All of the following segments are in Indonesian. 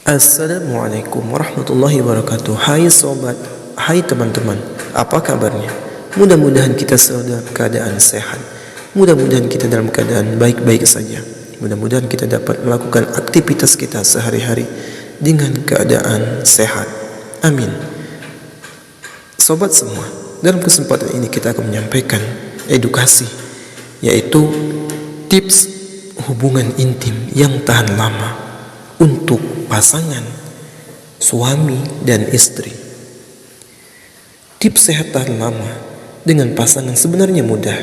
Assalamualaikum warahmatullahi wabarakatuh. Hai sobat, hai teman-teman, apa kabarnya? Mudah-mudahan kita selalu dalam keadaan sehat. Mudah-mudahan kita dalam keadaan baik-baik saja. Mudah-mudahan kita dapat melakukan aktivitas kita sehari-hari dengan keadaan sehat. Amin. Sobat semua, dalam kesempatan ini kita akan menyampaikan edukasi, yaitu tips hubungan intim yang tahan lama untuk pasangan suami dan istri. Tips sehat tahan lama dengan pasangan sebenarnya mudah.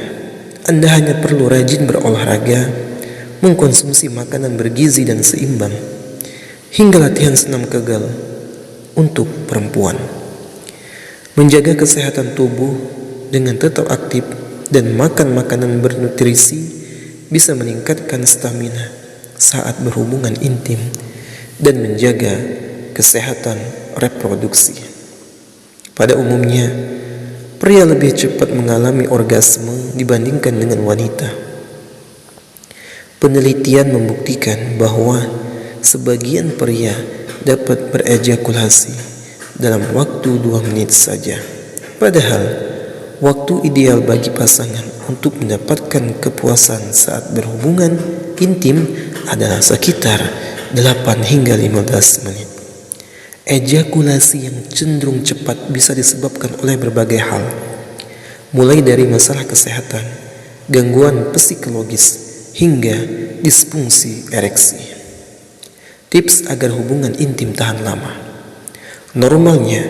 Anda hanya perlu rajin berolahraga, mengkonsumsi makanan bergizi dan seimbang, hingga latihan senam kegel untuk perempuan. Menjaga kesehatan tubuh dengan tetap aktif dan makan makanan bernutrisi bisa meningkatkan stamina saat berhubungan intim dan menjaga kesehatan reproduksi. Pada umumnya, pria lebih cepat mengalami orgasme dibandingkan dengan wanita. Penelitian membuktikan bahwa sebagian pria dapat berejakulasi dalam waktu 2 menit saja. Padahal, waktu ideal bagi pasangan untuk mendapatkan kepuasan saat berhubungan intim adalah sekitar 8 hingga 15 menit. Ejakulasi yang cenderung cepat bisa disebabkan oleh berbagai hal, mulai dari masalah kesehatan, gangguan psikologis, hingga disfungsi ereksi. Tips agar hubungan intim tahan lama. Normalnya,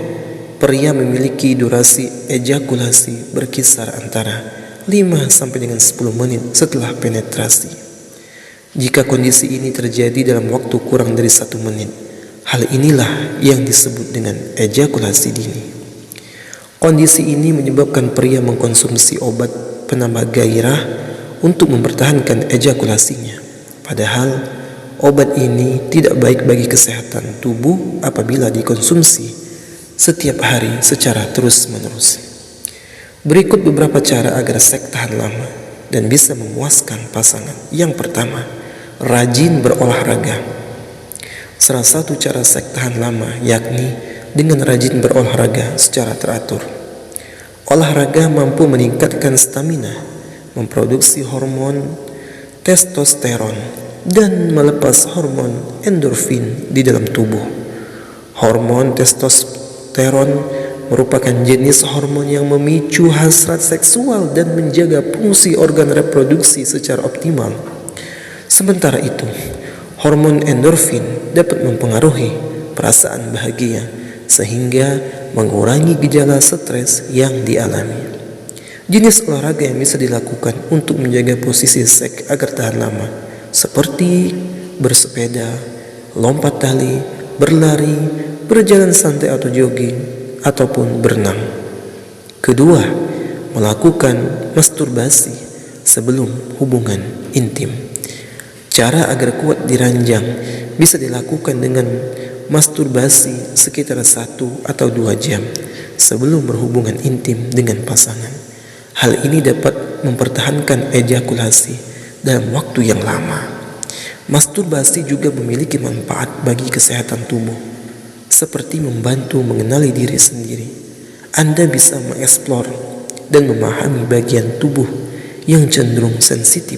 pria memiliki durasi ejakulasi berkisar antara 5 sampai dengan 10 menit setelah penetrasi. Jika kondisi ini terjadi dalam waktu kurang dari 1 menit, hal inilah yang disebut dengan ejakulasi dini. Kondisi ini menyebabkan pria mengkonsumsi obat penambah gairah untuk mempertahankan ejakulasinya. Padahal, obat ini tidak baik bagi kesehatan tubuh apabila dikonsumsi setiap hari secara terus-menerus. Berikut beberapa cara agar seks tahan lama dan bisa memuaskan pasangan. Yang pertama, rajin berolahraga. Salah satu cara seks tahan lama yakni dengan rajin berolahraga secara teratur. Olahraga mampu meningkatkan stamina, memproduksi hormon testosteron, dan melepas hormon endorfin di dalam tubuh. Hormon testosteron merupakan jenis hormon yang memicu hasrat seksual dan menjaga fungsi organ reproduksi secara optimal. Sementara itu, hormon endorfin dapat mempengaruhi perasaan bahagia sehingga mengurangi gejala stres yang dialami. Jenis olahraga yang bisa dilakukan untuk menjaga posisi seks agar tahan lama seperti bersepeda, lompat tali, berlari, berjalan santai atau jogging, ataupun berenang. Kedua, melakukan masturbasi sebelum hubungan intim. Cara agar kuat di ranjang bisa dilakukan dengan masturbasi sekitar 1 atau 2 jam sebelum berhubungan intim dengan pasangan. Hal ini dapat mempertahankan ejakulasi dalam waktu yang lama. Masturbasi juga memiliki manfaat bagi kesehatan tubuh, seperti membantu mengenali diri sendiri. Anda bisa mengeksplor dan memahami bagian tubuh yang cenderung sensitif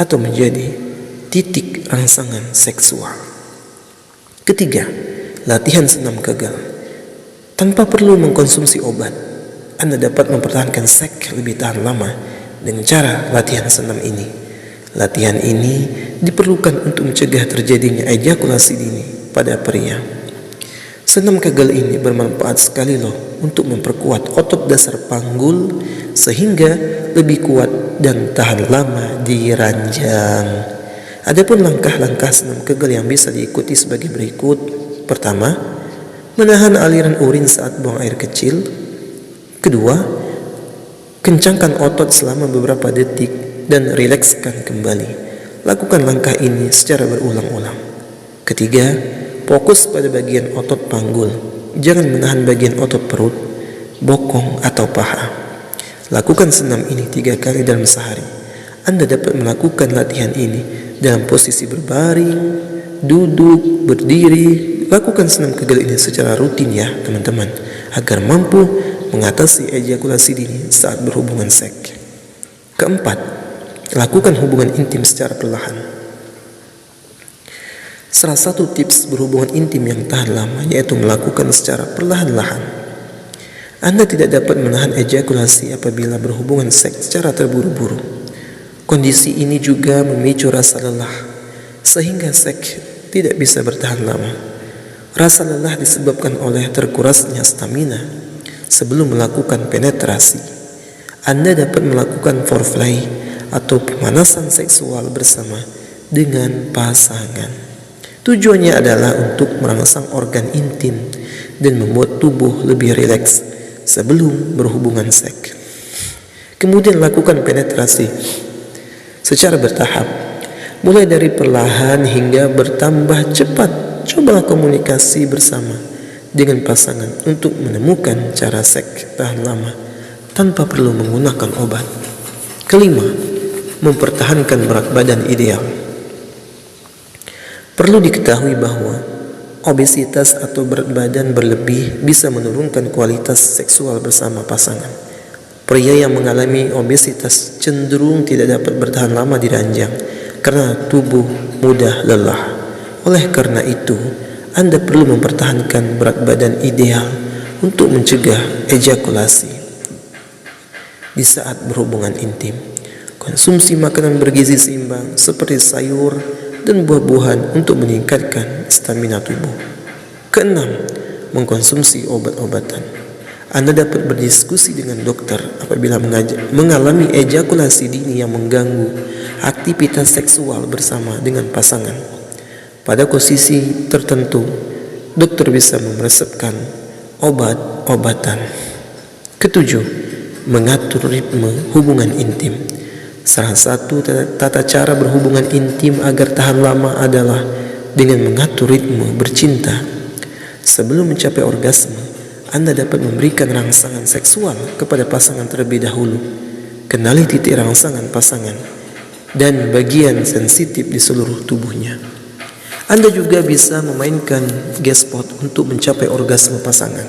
atau menjadi titik rangsangan seksual. Ketiga, latihan senam kegel. Tanpa perlu mengkonsumsi obat, Anda dapat mempertahankan seks lebih tahan lama dengan cara latihan senam ini. Latihan ini diperlukan untuk mencegah terjadinya ejakulasi dini pada pria. Senam kegel ini bermanfaat sekali loh untuk memperkuat otot dasar panggul sehingga lebih kuat dan tahan lama di ranjang. Adapun langkah-langkah senam kegel yang bisa diikuti sebagai berikut. Pertama, menahan aliran urin saat buang air kecil. Kedua, kencangkan otot selama beberapa detik dan rilekskan kembali. Lakukan langkah ini secara berulang-ulang. Ketiga, fokus pada bagian otot panggul. Jangan menahan bagian otot perut, bokong, atau paha. Lakukan senam ini 3 kali dalam sehari. Anda dapat melakukan latihan ini dalam posisi berbaring, duduk, berdiri, lakukan senam kegel ini secara rutin ya teman-teman, agar mampu mengatasi ejakulasi dini saat berhubungan seks. Keempat, lakukan hubungan intim secara perlahan. Salah satu tips berhubungan intim yang tahan lama yaitu melakukan secara perlahan-lahan. Anda tidak dapat menahan ejakulasi apabila berhubungan seks secara terburu-buru. Kondisi ini juga memicu rasa lelah, sehingga seks tidak bisa bertahan lama. Rasa lelah disebabkan oleh terkurasnya stamina sebelum melakukan penetrasi. Anda dapat melakukan foreplay atau pemanasan seksual bersama dengan pasangan. Tujuannya adalah untuk merangsang organ intim dan membuat tubuh lebih rileks sebelum berhubungan seks. Kemudian lakukan penetrasi secara bertahap, mulai dari perlahan hingga bertambah cepat. Cobalah komunikasi bersama dengan pasangan untuk menemukan cara seks tahan lama tanpa perlu menggunakan obat. Kelima, mempertahankan berat badan ideal. Perlu diketahui bahwa obesitas atau berat badan berlebih bisa menurunkan kualitas seksual bersama pasangan. Pria yang mengalami obesitas cenderung tidak dapat bertahan lama di ranjang karena tubuh mudah lelah. Oleh karena itu, Anda perlu mempertahankan berat badan ideal untuk mencegah ejakulasi di saat berhubungan intim. Konsumsi makanan bergizi seimbang seperti sayur dan buah-buahan untuk meningkatkan stamina tubuh. Keenam, mengkonsumsi obat-obatan. Anda dapat berdiskusi dengan dokter apabila mengalami ejakulasi dini yang mengganggu aktivitas seksual bersama dengan pasangan. Pada posisi tertentu, dokter bisa meresepkan obat-obatan. Ketujuh, mengatur ritme hubungan intim. Salah satu tata cara berhubungan intim agar tahan lama adalah dengan mengatur ritme bercinta. Sebelum mencapai orgasme, Anda dapat memberikan rangsangan seksual kepada pasangan terlebih dahulu. Kenali titik rangsangan pasangan dan bagian sensitif di seluruh tubuhnya. Anda juga bisa memainkan G-spot untuk mencapai orgasme pasangan.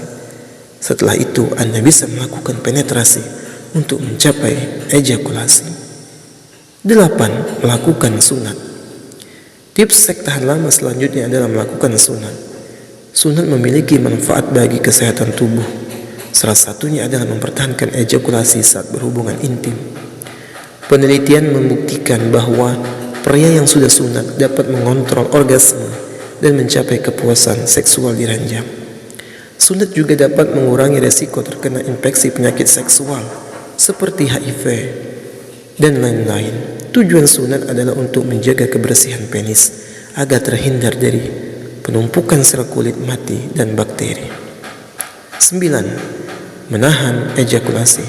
Setelah itu, Anda bisa melakukan penetrasi untuk mencapai ejakulasi. 8. Melakukan sunat. Tips seks tahan lama selanjutnya adalah melakukan sunat. Sunat memiliki manfaat bagi kesehatan tubuh. Salah satunya adalah mempertahankan ejakulasi saat berhubungan intim. Penelitian membuktikan bahwa pria yang sudah sunat dapat mengontrol orgasme dan mencapai kepuasan seksual di ranjang. Sunat juga dapat mengurangi resiko terkena infeksi penyakit seksual seperti HIV dan lain-lain. Tujuan sunat adalah untuk menjaga kebersihan penis agar terhindar dari penumpukan sel kulit mati dan bakteri. 9. Menahan ejakulasi.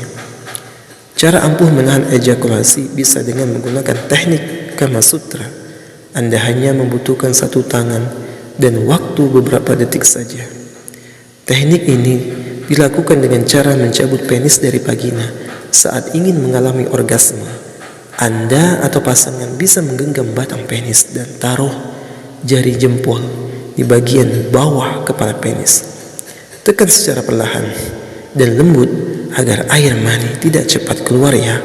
Cara ampuh menahan ejakulasi bisa dengan menggunakan teknik Kama Sutra. Anda hanya membutuhkan satu tangan dan waktu beberapa detik saja. Teknik ini dilakukan dengan cara mencabut penis dari vagina saat ingin mengalami orgasme. Anda atau pasangan bisa menggenggam batang penis dan taruh jari jempol di bagian bawah kepala penis. Tekan secara perlahan dan lembut agar air mani tidak cepat keluar ya.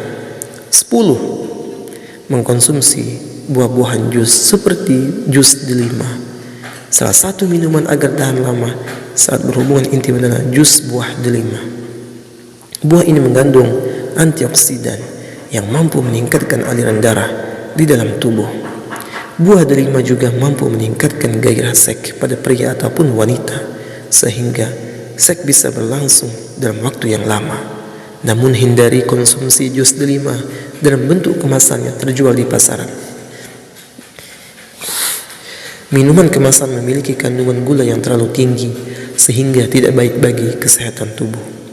10. Mengkonsumsi buah-buahan jus seperti jus delima. Salah satu minuman agar tahan lama saat berhubungan intim adalah jus buah delima. Buah ini mengandung antioksidan yang mampu meningkatkan aliran darah di dalam tubuh. Buah delima juga mampu meningkatkan gairah seks pada pria ataupun wanita, sehingga seks bisa berlangsung dalam waktu yang lama. Namun hindari konsumsi jus delima dalam bentuk kemasan yang terjual di pasaran. Minuman kemasan memiliki kandungan gula yang terlalu tinggi sehingga tidak baik bagi kesehatan tubuh.